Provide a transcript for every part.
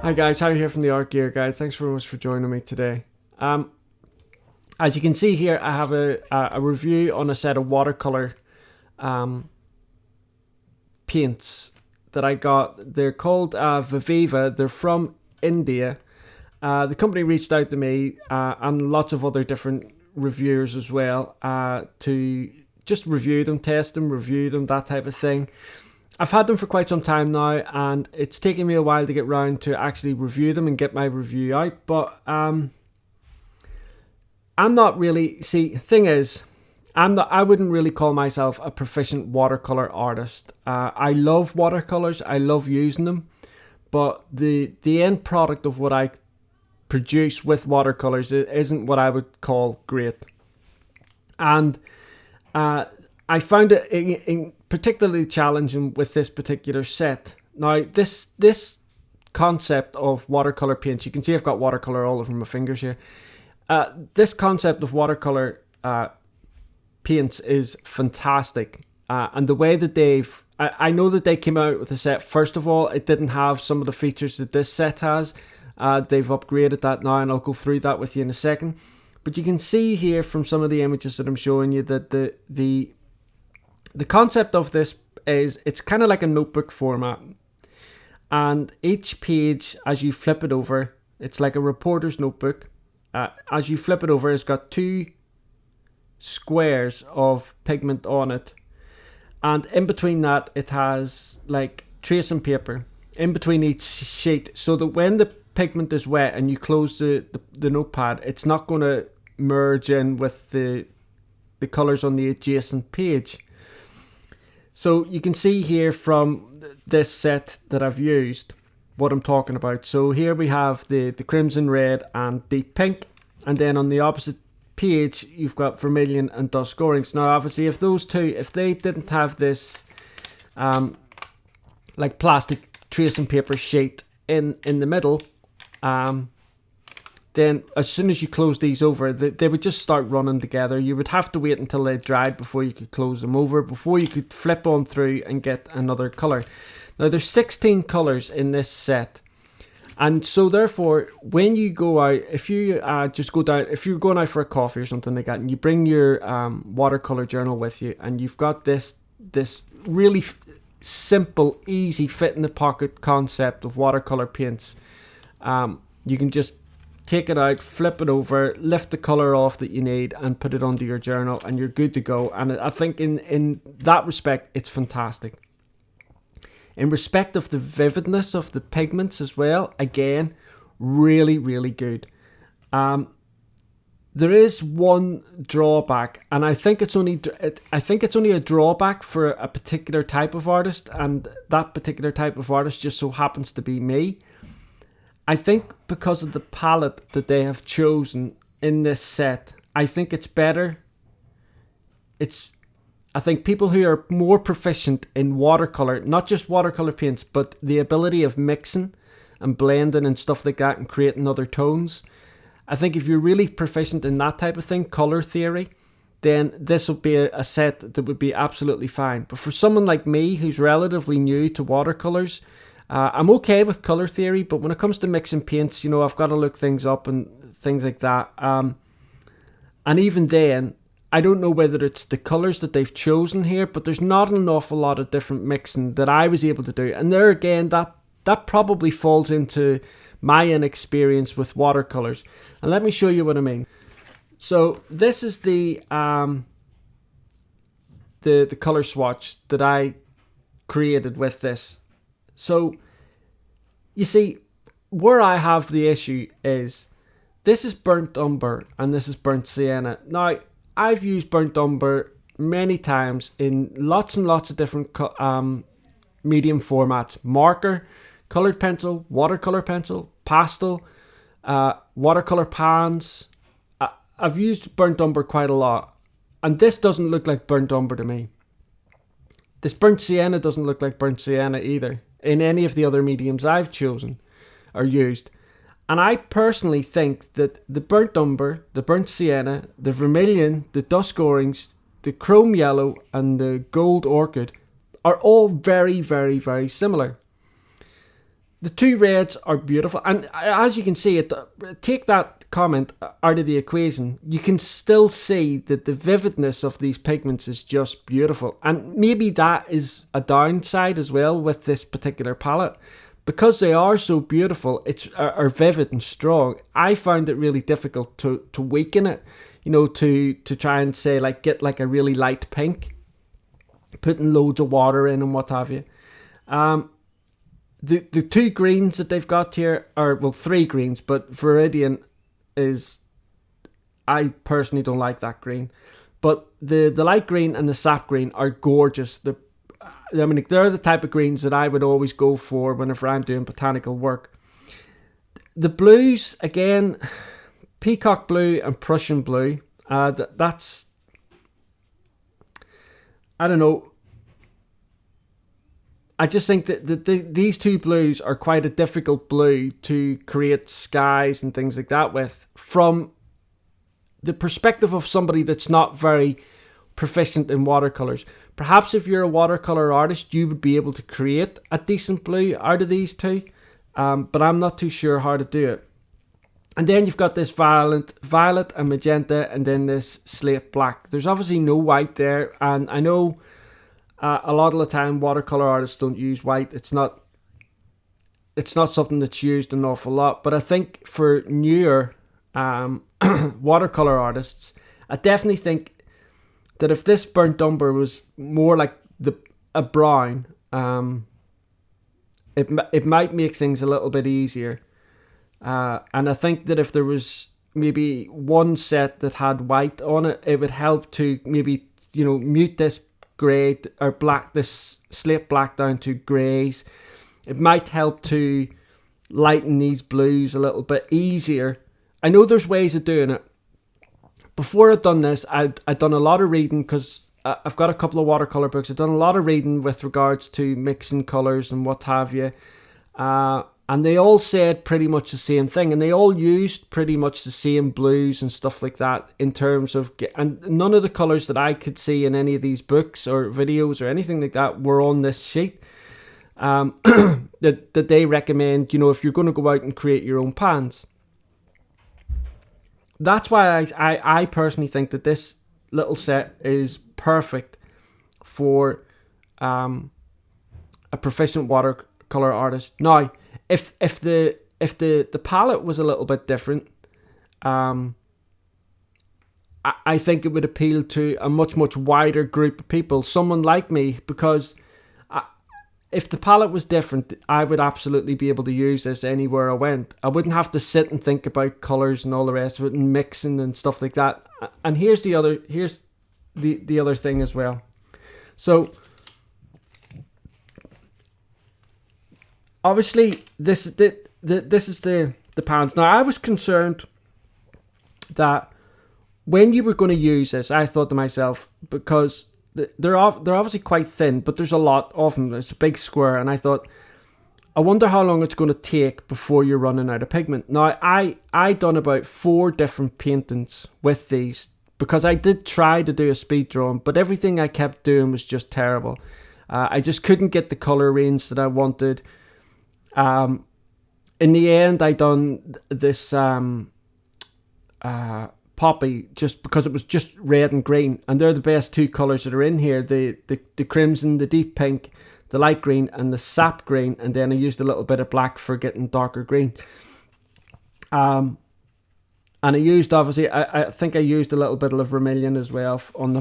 Hi guys, Harry here from the Art Gear Guide. Thanks very much for joining me today. As you can see here, I have a review on a set of watercolor paints that I got. They're called Viviva. They're from India. The company reached out to me and lots of other different reviewers as well to just review them, test them, review them, that type of thing. I've had them for quite some time now, and it's taken me a while to get round to actually review them and get my review out, but I'm not really, thing is, I wouldn't really call myself a proficient watercolor artist. I love watercolors, I love using them, but the end product of what I produce with watercolors isn't what I would call great. And I found it particularly challenging with this particular set. Now, this concept of watercolor paints, you can see I've got watercolor all over my fingers here. This concept of watercolor paints is fantastic. And the way that I know that they came out with a set, first of all, it didn't have some of the features that this set has. They've upgraded that now, and I'll go through that with you in a second. But you can see here from some of the images that I'm showing you that the concept of this is it's kind of like a notebook format, and each page, as you flip it over, it's like a reporter's notebook. As you flip it over, it's got two squares of pigment on it, and in between that it has like tracing paper in between each sheet, so that when the pigment is wet and you close the notepad, it's not going to merge in with the colors on the adjacent page. So you can see here from this set that I've used what I'm talking about. So here we have the crimson, red and deep pink, and then on the opposite page you've got vermilion and dusk orange. Now obviously if they didn't have this like plastic tracing paper sheet in the middle, then as soon as you close these over, they would just start running together. You would have to wait until they dried before you could close them over, before you could flip on through and get another colour. Now there's 16 colours in this set, and so therefore when you go out, if you if you're going out for a coffee or something like that, and you bring your watercolour journal with you, and you've got this really simple, easy, fit in the pocket concept of watercolour paints, you can just take it out, flip it over, lift the colour off that you need and put it onto your journal, and you're good to go. And I think in that respect it's fantastic. In respect of the vividness of the pigments as well, again, really, really good. There is one drawback, and I think it's only a drawback for a particular type of artist, and that particular type of artist just so happens to be me. I think because of the palette that they have chosen in this set, I think it's better. I think people who are more proficient in watercolor, not just watercolor paints, but the ability of mixing and blending and stuff like that and creating other tones. I think if you're really proficient in that type of thing, color theory, then this would be a set that would be absolutely fine. But for someone like me who's relatively new to watercolors, I'm okay with color theory, but when it comes to mixing paints, I've got to look things up and things like that. And even then, I don't know whether it's the colors that they've chosen here, but there's not an awful lot of different mixing that I was able to do. And there again, that probably falls into my inexperience with watercolors. And let me show you what I mean. So this is the color swatch that I created with this. So, you see, where I have the issue is, this is burnt umber and this is burnt sienna. Now, I've used burnt umber many times in lots and lots of different medium formats. Marker, coloured pencil, watercolour pencil, pastel, watercolour pans. I've used burnt umber quite a lot. And this doesn't look like burnt umber to me. This burnt sienna doesn't look like burnt sienna either in any of the other mediums I've chosen or used. And I personally think that the burnt umber, the burnt sienna, the vermilion, the dusk orange, the chrome yellow and the gold orchid are all very, very, very similar. The two reds are beautiful, and as you can see, take that comment out of the equation, you can still see that the vividness of these pigments is just beautiful. And maybe that is a downside as well with this particular palette. Because they are so beautiful, are vivid and strong, I found it really difficult to weaken it, you know, to try and say, like, get like a really light pink, putting loads of water in and what have you. The two greens that they've got here are, well, three greens, but Viridian is, I personally don't like that green. But the light green and the sap green are gorgeous. I mean, they're the type of greens that I would always go for whenever I'm doing botanical work. The blues, again, peacock blue and Prussian blue. That's, I don't know. I just think that these two blues are quite a difficult blue to create skies and things like that with, from the perspective of somebody that's not very proficient in watercolors. Perhaps if you're a watercolor artist, you would be able to create a decent blue out of these two, but I'm not too sure how to do it. And then you've got this violet and magenta, and then this slate black. There's obviously no white there, and I know a lot of the time watercolor artists don't use white. It's not something that's used an awful lot, but I think for newer watercolor artists, I definitely think that if this burnt umber was more like a brown, it might make things a little bit easier. And I think that if there was maybe one set that had white on it, it would help to maybe, you know, mute this grey or black, this slate black down to greys. It might help to lighten these blues a little bit easier. I know there's ways of doing it. Before I'd done this, I'd done a lot of reading, because I've got a couple of watercolor books. I've done a lot of reading with regards to mixing colors and what have you. And they all said pretty much the same thing. And they all used pretty much the same blues and stuff like that in terms of... And none of the colors that I could see in any of these books or videos or anything like that were on this sheet. That they recommend, you know, if you're going to go out and create your own pans. That's why I personally think that this little set is perfect for a proficient watercolor artist. Now, if the palette was a little bit different, I think it would appeal to a much wider group of people. Someone like me, because if the palette was different, I would absolutely be able to use this anywhere I went. I wouldn't have to sit and think about colours and all the rest of it and mixing and stuff like that. And here's the other thing as well. So obviously this is the pans. Now, I was concerned that when you were going to use this, I thought to myself, because they're obviously quite thin, but there's a lot of them. It's a big square, and I thought, I wonder how long it's going to take before you're running out of pigment. Now, I done about 4 different paintings with these, because I did try to do a speed drawing, but everything I kept doing was just terrible. I just couldn't get the color range that I wanted. In the end, I done this poppy just because it was just red and green, and they're the best 2 colors that are in here, the crimson, the deep pink, the light green, and the sap green. And then I used a little bit of black for getting darker green. And I used, obviously, I think I used a little bit of vermilion as well on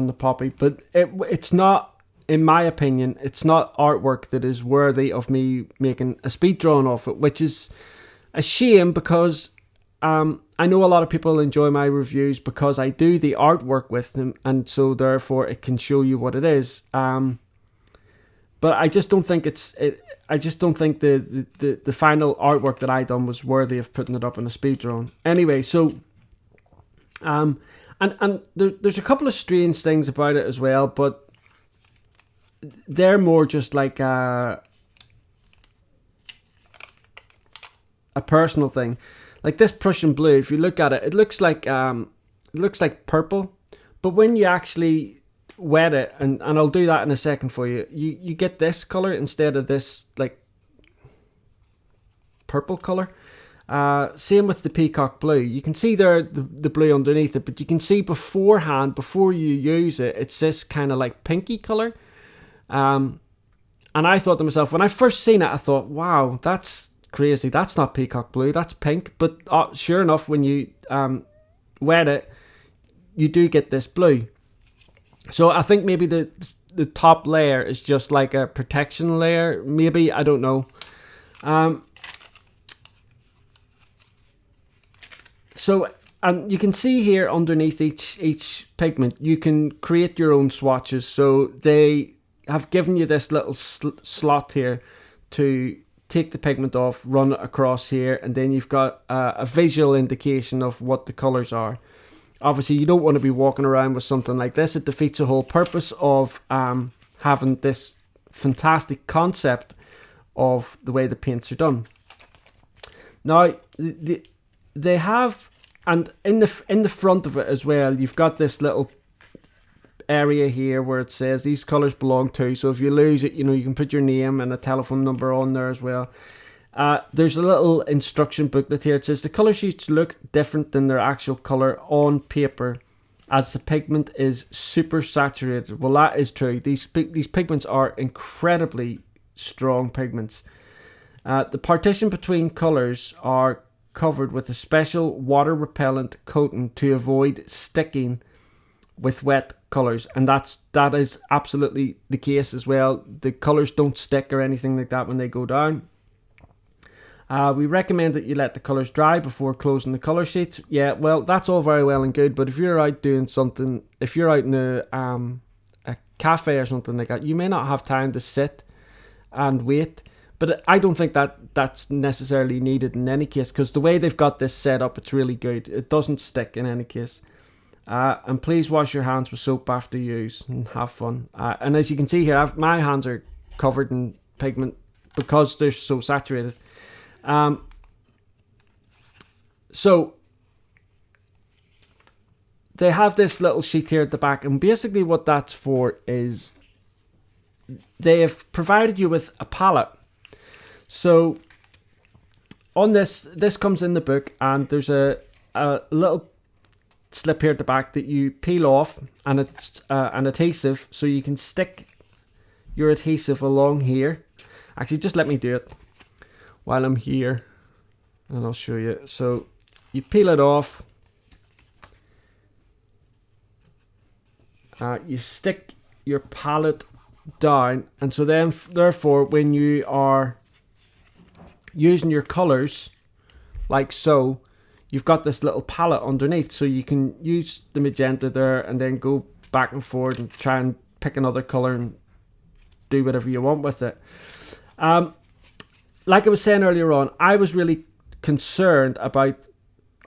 the poppy, but it's not, in my opinion, it's not artwork that is worthy of me making a speed drawing off it, which is a shame, because I know a lot of people enjoy my reviews because I do the artwork with them, and so therefore it can show you what it is. But I just don't think I just don't think the final artwork that I done was worthy of putting it up in a speed drawing. Anyway, so and there's a couple of strange things about it as well, but they're more just like a personal thing. Like this Prussian blue, if you look at it, it looks like purple, but when you actually wet it, and I'll do that in a second for you, you get this color instead of this, like, purple color. Same with the peacock blue. You can see there the blue underneath it, but you can see beforehand, before you use it, it's this kind of like pinky color. And I thought to myself, when I first seen it, I thought, wow, that's crazy. That's not peacock blue, that's pink. But sure enough, when you wet it, you do get this blue. So I think maybe the top layer is just like a protection layer. Maybe, I don't know. So, and you can see here underneath each pigment, you can create your own swatches. So they have given you this little slot here to take the pigment off, run it across here, and then you've got a visual indication of what the colors are. Obviously, you don't want to be walking around with something like this. It defeats the whole purpose of having this fantastic concept of the way the paints are done. Now, they have, and in the front of it as well, you've got this little area here where it says these colors belong to. So if you lose it, you know, you can put your name and a telephone number on there as well. There's a little instruction booklet here. It says the color sheets look different than their actual color on paper, as the pigment is super saturated. Well, that is true. These pigments are incredibly strong pigments. The partition between colors are covered with a special water repellent coating to avoid sticking with wet colors, and that is absolutely the case as well. The colors don't stick or anything like that when they go down. We recommend that you let the colors dry before closing the color sheets. Yeah, well, that's all very well and good, but if you're out doing something, if you're out in a cafe or something like that, you may not have time to sit and wait. But I don't think that's necessarily needed in any case, because the way they've got this set up, it's really good. It doesn't stick in any case. And please wash your hands with soap after use and have fun. And as you can see here, my hands are covered in pigment because they're so saturated. So they have this little sheet here at the back, and basically what that's for is they have provided you with a palette. So on this comes in the book, and there's a little slip here at the back that you peel off, and it's an adhesive, so you can stick your adhesive along here. Actually, just let me do it while I'm here, and I'll show you. So you peel it off, you stick your palette down, and so then therefore when you are using your colors like so, you've got this little palette underneath, so you can use the magenta there and then go back and forth and try and pick another color and do whatever you want with it. Like I was saying earlier on, I was really concerned about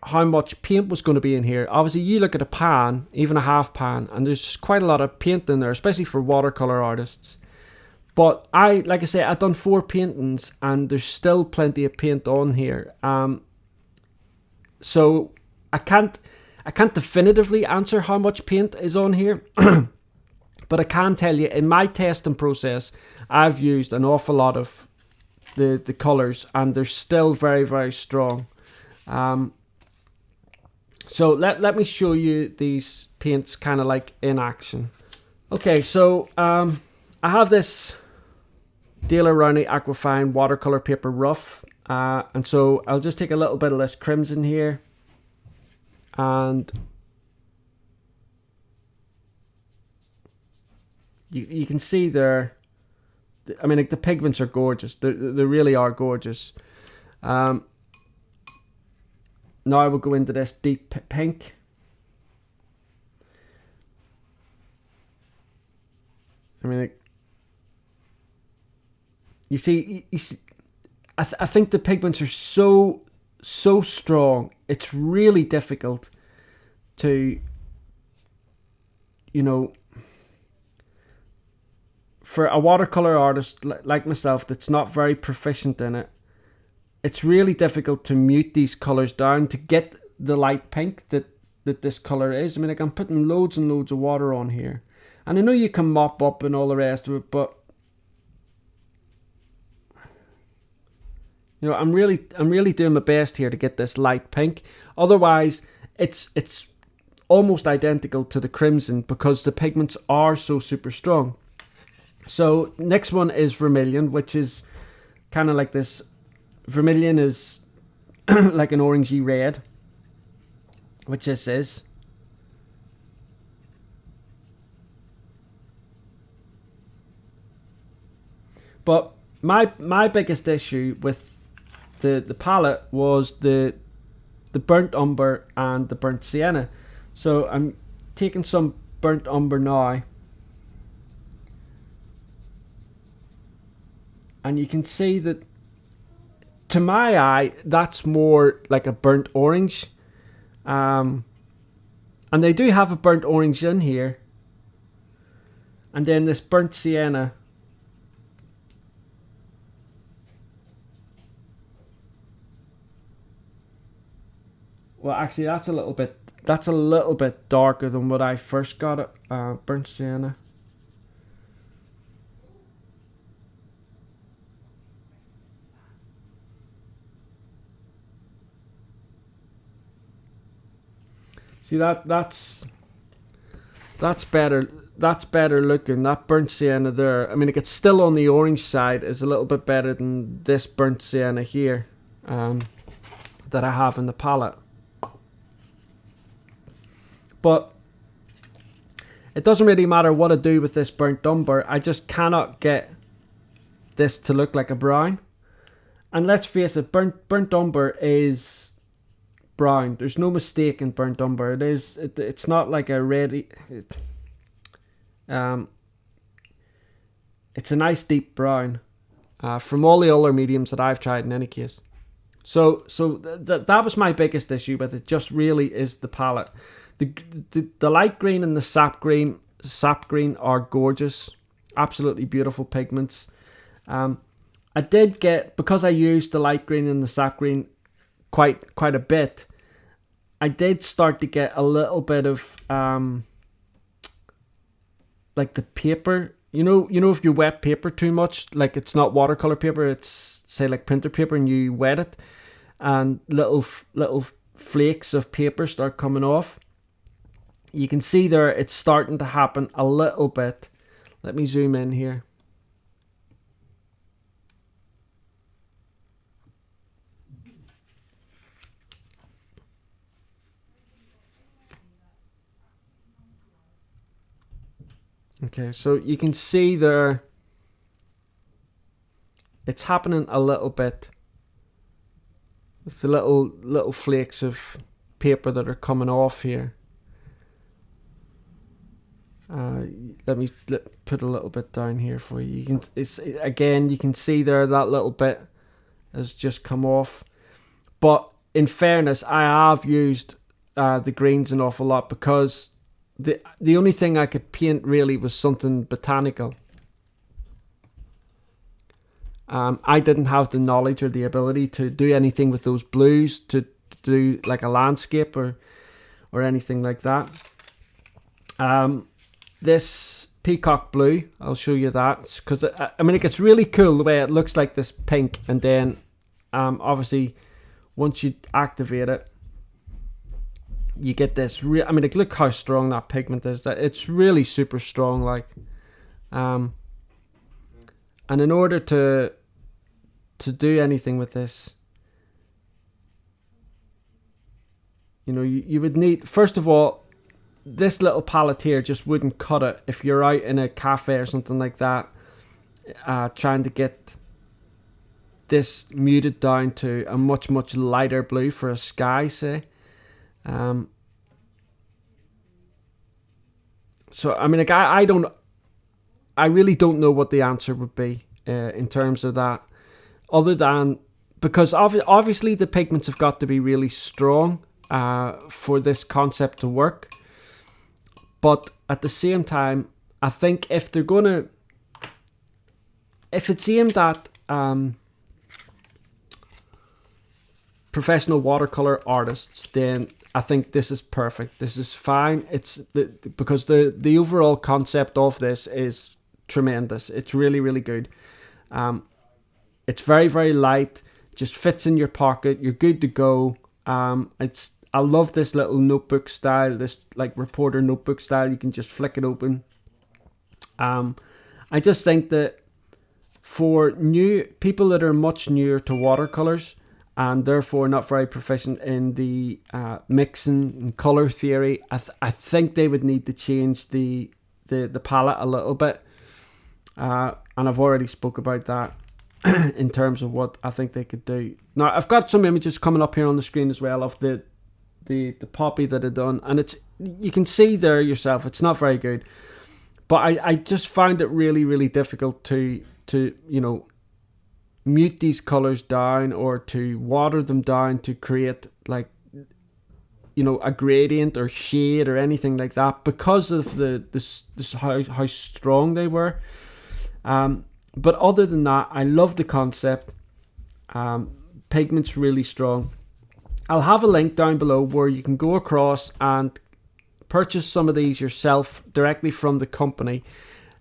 how much paint was going to be in here. Obviously, you look at a pan, even a half pan, and there's quite a lot of paint in there, especially for watercolor artists. But like I say, I've done 4 paintings, and there's still plenty of paint on here. So I can't definitively answer how much paint is on here, but I can tell you in my testing process, I've used an awful lot of the colors, and they're still very, very strong. So let me show you these paints kind of like in action. Okay, so I have this Daler Rowney Aquafine watercolor paper rough, and so I'll just take a little bit of this crimson here, and you can see there, I mean, like, the pigments are gorgeous. They really are gorgeous. Now I will go into this deep pink. I mean, like, you see, I think the pigments are so strong. It's really difficult to, you know, for a watercolor artist like myself that's not very proficient in it, it's really difficult to mute these colors down to get the light pink that this color is. I mean, like, I'm putting loads and loads of water on here, and I know you can mop up and all the rest of it, but You know, I'm really doing my best here to get this light pink. Otherwise, it's almost identical to the crimson because the pigments are so super strong. So next one is vermilion, which is kind of like this. Vermilion is like an orangey red, which this is. But my biggest issue with the palette was the burnt umber and the burnt sienna. So I'm taking some burnt umber now, and you can see that to my eye that's more like a burnt orange, and they do have a burnt orange in here, and then this burnt sienna. Well, actually, that's a little bit darker than what I first got it. Burnt sienna. See that's better. That's better looking. That burnt sienna there. I mean, it's still on the orange side. Is a little bit better than this burnt sienna here, that I have in the palette. But it doesn't really matter what I do with this burnt umber. I just cannot get this to look like a brown. And let's face it, burnt umber is brown. There's no mistake in burnt umber. It's not like a red. It's a nice deep brown from all the other mediums that I've tried in any case. So that was my biggest issue with it. Just really is the palette. The light green and the sap green are gorgeous, absolutely beautiful pigments. I did get, because I used the light green and the sap green quite a bit, I did start to get a little bit of like the paper. You know if you wet paper too much, like it's not watercolor paper, it's say like printer paper, and you wet it, and little flakes of paper start coming off. You can see there it's starting to happen a little bit. Let me zoom in here. Okay, so you can see there it's happening a little bit with the little flakes of paper that are coming off here. Let me put a little bit down here for you. You can see there that little bit has just come off. But in fairness, I have used the greens an awful lot because the only thing I could paint really was something botanical. I didn't have the knowledge or the ability to do anything with those blues, to do like a landscape or anything like that. This peacock blue, I'll show you that, because I mean, it gets really cool the way it looks like this pink, and then obviously once you activate it, you get this I mean, look how strong that pigment is. That it's really super strong, like, and in order to do anything with this, you know, you would need, first of all, this little palette here just wouldn't cut it if you're out in a cafe or something like that, trying to get this muted down to a much lighter blue for a sky, say. So I mean, like, I really don't know what the answer would be in terms of that, other than because obviously the pigments have got to be really strong for this concept to work. But at the same time, I think if it's aimed at professional watercolor artists, then I think this is perfect. This is fine. Because the overall concept of this is tremendous. It's really good. It's very light. just fits in your pocket. You're good to go. I love this little notebook style, this like reporter notebook style. You can just flick it open. I just think that for new people that are much newer to watercolors and therefore not very proficient in the mixing and color theory, I think they would need to change the palette a little bit. And I've already spoke about that in terms of what I think they could do. Now I've got some images coming up here on the screen as well of the poppy that I've done, and you can see there yourself, it's not very good. But I just found it really, really difficult to mute these colors down or to water them down to create like, a gradient or shade or anything like that because of how strong they were. But other than that, I love the concept. Pigment's really strong. I'll have a link down below where you can go across and purchase some of these yourself directly from the company.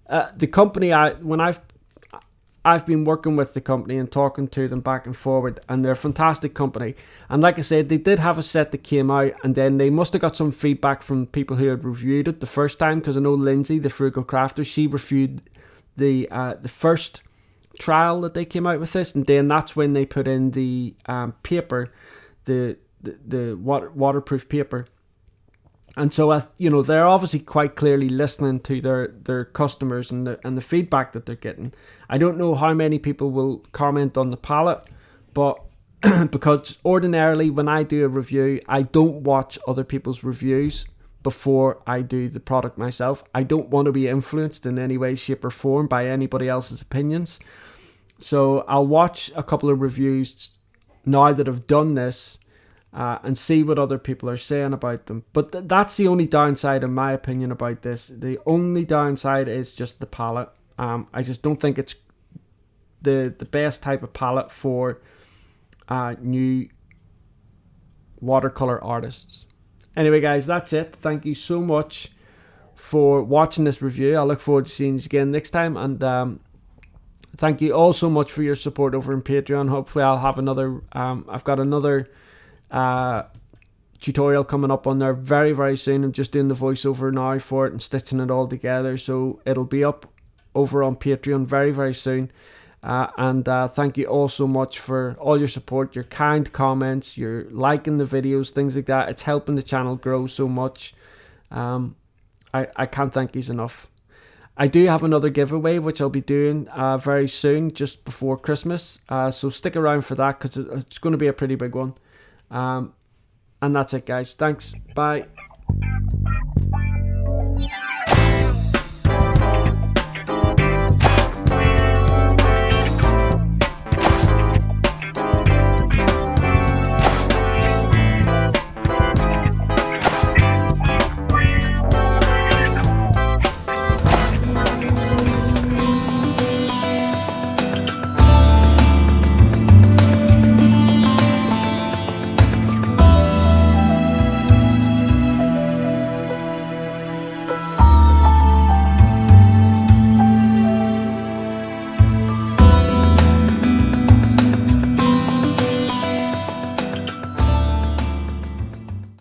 The company, I've been working with the company and talking to them back and forward, and they're a fantastic company. And like I said, they did have a set that came out, and then they must have got some feedback from people who had reviewed it the first time, because I know Lindsay, the Frugal Crafter, she reviewed the first trial that they came out with this, and then that's when they put in the paper, the waterproof paper. And so they're obviously quite clearly listening to their customers and the feedback that they're getting. I don't know how many people will comment on the palette, but because ordinarily when I do a review, I don't watch other people's reviews before I do the product myself. I don't want to be influenced in any way, shape or form by anybody else's opinions. So I'll watch a couple of reviews now that I've done this and see what other people are saying about them. But that's the only downside in my opinion about this. The only downside is just the palette. I just don't think it's the best type of palette for new watercolor artists. Anyway guys, that's it. Thank you so much for watching this review. I look forward to seeing you again next time, and thank you all so much for your support over on Patreon. Hopefully I'll have another I've got another tutorial coming up on there very, very soon. I'm just doing the voiceover now for it and stitching it all together, so it'll be up over on Patreon very, very soon. And thank you all so much for all your support, your kind comments, your liking the videos, things like that. It's helping the channel grow so much. I can't thank you enough. I do have another giveaway which I'll be doing very soon, just before Christmas, so stick around for that because it's going to be a pretty big one. And that's it guys. Thanks. Bye.